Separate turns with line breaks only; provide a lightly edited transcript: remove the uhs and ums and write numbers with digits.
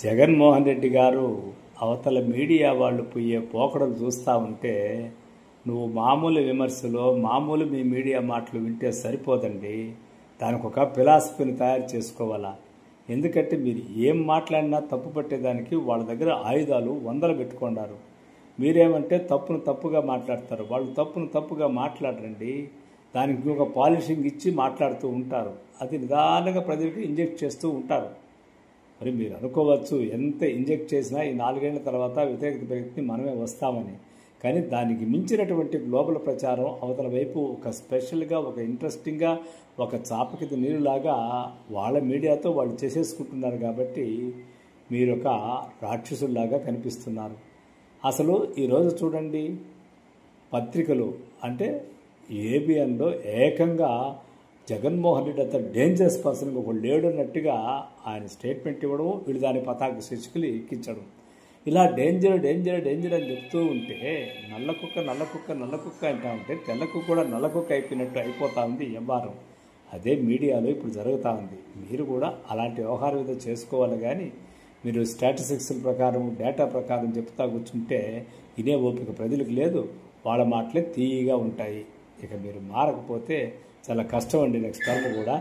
జగన్మోహన్ రెడ్డి గారు అవతల మీడియా వాళ్ళు పోయే పోకడలు చూస్తూ ఉంటే నువ్వు మామూలు విమర్శలో మామూలు మీ మీడియా మాటలు వింటే సరిపోదండి. దానికి ఒక ఫిలాసఫీని తయారు చేసుకోవాలా. ఎందుకంటే మీరు ఏం మాట్లాడినా తప్పు పట్టేదానికి వాళ్ళ దగ్గర ఆయుధాలు వందలు పెట్టుకున్నారు. మీరేమంటే తప్పును తప్పుగా మాట్లాడతారు, వాళ్ళు తప్పును తప్పుగా మాట్లాడరండి. దానికి ఒక పాలిషింగ్ ఇచ్చి మాట్లాడుతూ ఉంటారు. అది నిదానంగా ప్రజలకు ఇంజెక్ట్ చేస్తూ ఉంటారు. మరి మీరు అనుకోవచ్చు ఎంత ఇంజెక్ట్ చేసినా ఈ 4 ఏళ్ల తర్వాత వ్యతిరేకత పెరిగితే మనమే వస్తామని. కానీ దానికి మించినటువంటి గ్లోబల్ ప్రచారం అవతల వైపు ఒక స్పెషల్గా ఒక ఇంట్రెస్టింగ్గా ఒక చాపకిది నీరులాగా వాళ్ళ మీడియాతో వాళ్ళు చేసేసుకుంటున్నారు. కాబట్టి మీరు ఒక రాక్షసుల్లాగా కనిపిస్తున్నారు. అసలు ఈరోజు చూడండి, పత్రికలు అంటే ఏబిఎన్లో ఏకంగా జగన్మోహన్ రెడ్డి అంత డేంజరస్ పర్సన్ ఒక లేడన్నట్టుగా ఆయన స్టేట్మెంట్ ఇవ్వడం, వీళ్ళు దాని పతాక శీర్షికలు ఎక్కించడం. ఇలా డేంజర్ డేంజర్ డేంజర్ అని చెప్తూ ఉంటే నల్ల కుక్క నల్ల కుక్క నల్ల కుక్క అంటా ఉంటే తెల్ల కుక్క కూడా నల్ల కుక్క అయిపోయినట్టు అయిపోతూ ఉంది వ్యవహారం. అదే మీడియాలో ఇప్పుడు జరుగుతూ ఉంది. మీరు కూడా అలాంటి వ్యవహారం ఏదో చేసుకోవాలి. కానీ మీరు స్టాటిస్టిక్స్ ప్రకారం డేటా ప్రకారం చెప్తా కూర్చుంటే ఇదే ఓపిక ప్రజలకు లేదు. వాళ్ళ మాటలే తీయగా ఉంటాయి. ఇక మీరు మారకపోతే చాలా కష్టం అండి నెక్స్ట్ టర్మ్ కూడా.